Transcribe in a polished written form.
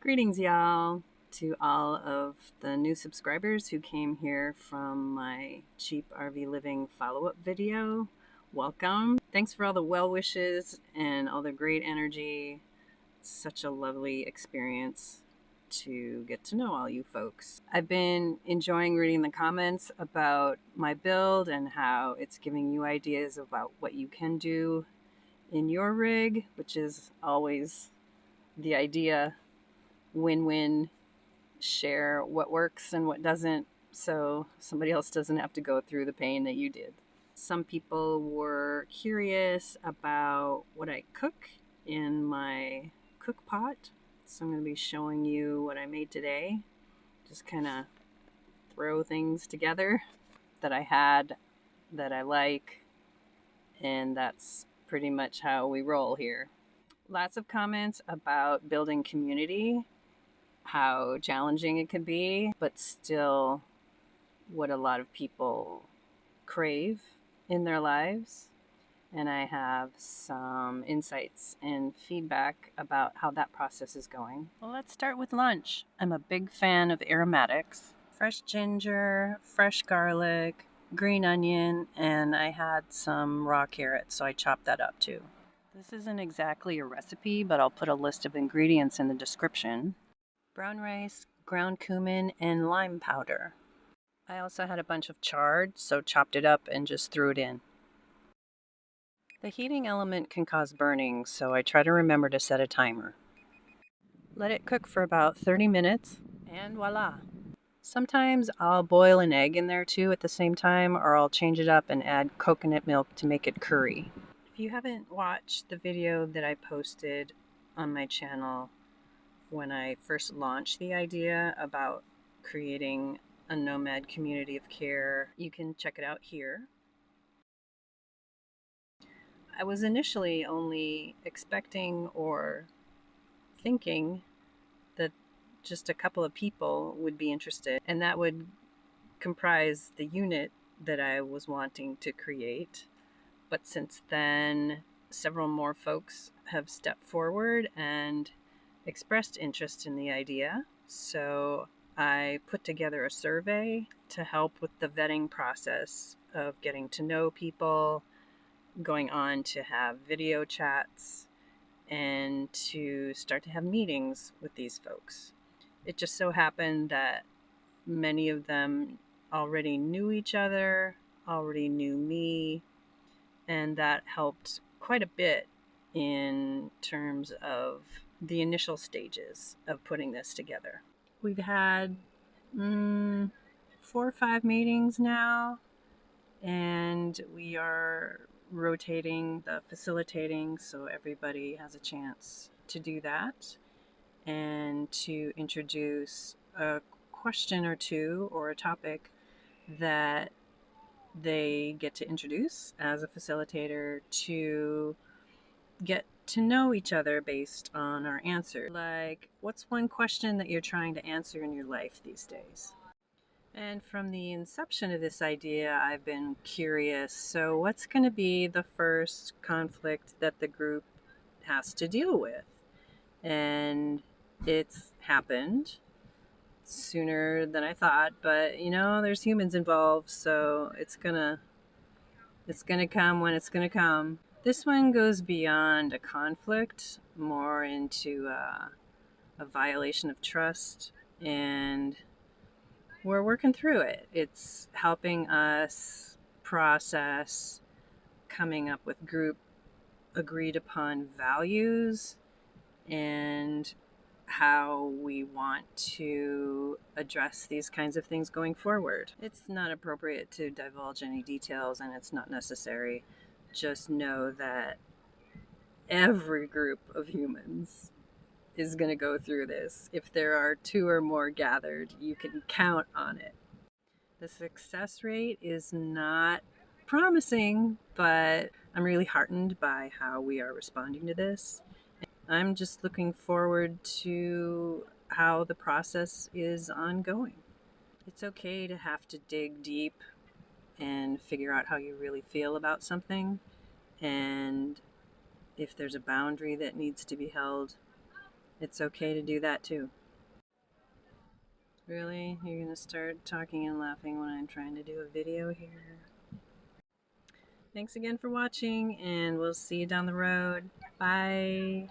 Greetings, y'all, to all of the new subscribers who came here from my Cheap RV Living follow-up video. Welcome. Thanks for all the well wishes and all the great energy. It's such a lovely experience to get to know all you folks. I've been enjoying reading the comments about my build and how it's giving you ideas about what you can do in your rig, which is always the idea. Win-win, share what works and what doesn't, so somebody else doesn't have to go through the pain that you did. Some people were curious about what I cook in my cook pot, so I'm going to be showing you what I made today. Just kind of throw things together that I had, that I like, and that's pretty much how we roll here. Lots of comments about building community, how challenging it can be, but still what a lot of people crave in their lives. And I have some insights and feedback about how that process is going. Well, let's start with lunch. I'm a big fan of aromatics. Fresh ginger, fresh garlic, green onion, and I had some raw carrots, so I chopped that up too. This isn't exactly a recipe, but I'll put a list of ingredients in the description. Brown rice, ground cumin, and lime powder. I also had a bunch of chard, so chopped it up and just threw it in. The heating element can cause burning, so I try to remember to set a timer. Let it cook for about 30 minutes, and voila! Sometimes I'll boil an egg in there too at the same time, or I'll change it up and add coconut milk to make it curry. If you haven't watched the video that I posted on my channel when I first launched the idea about creating a nomad community of care, you can check it out here. I was initially only expecting or thinking that just a couple of people would be interested, and that would comprise the unit that I was wanting to create. But since then, several more folks have stepped forward and expressed interest in the idea, so I put together a survey to help with the vetting process of getting to know people, going on to have video chats, and to start to have meetings with these folks. It just so happened that many of them already knew each other, already knew me, and that helped quite a bit in terms of the initial stages of putting this together. We've had 4 or 5 meetings now, and we are rotating the facilitating so everybody has a chance to do that and to introduce a question or two or a topic that they get to introduce as a facilitator to get to know each other based on our answer. Like, what's one question that you're trying to answer in your life these days? And from the inception of this idea, I've been curious, so what's going to be the first conflict that the group has to deal with? And it's happened sooner than I thought, but you know, there's humans involved, so it's gonna come when it's gonna come. This one goes beyond a conflict, more into a violation of trust, and we're working through it. It's helping us process coming up with group agreed upon values and how we want to address these kinds of things going forward. It's not appropriate to divulge any details, and it's not necessary. Just know that every group of humans is going to go through this. If there are 2 or more gathered, you can count on it. The success rate is not promising, but I'm really heartened by how we are responding to this. I'm just looking forward to how the process is ongoing. It's okay to have to dig deep and figure out how you really feel about something. And if there's a boundary that needs to be held, it's okay to do that too. Really? You're gonna start talking and laughing when I'm trying to do a video here? Thanks again for watching, and we'll see you down the road. Bye.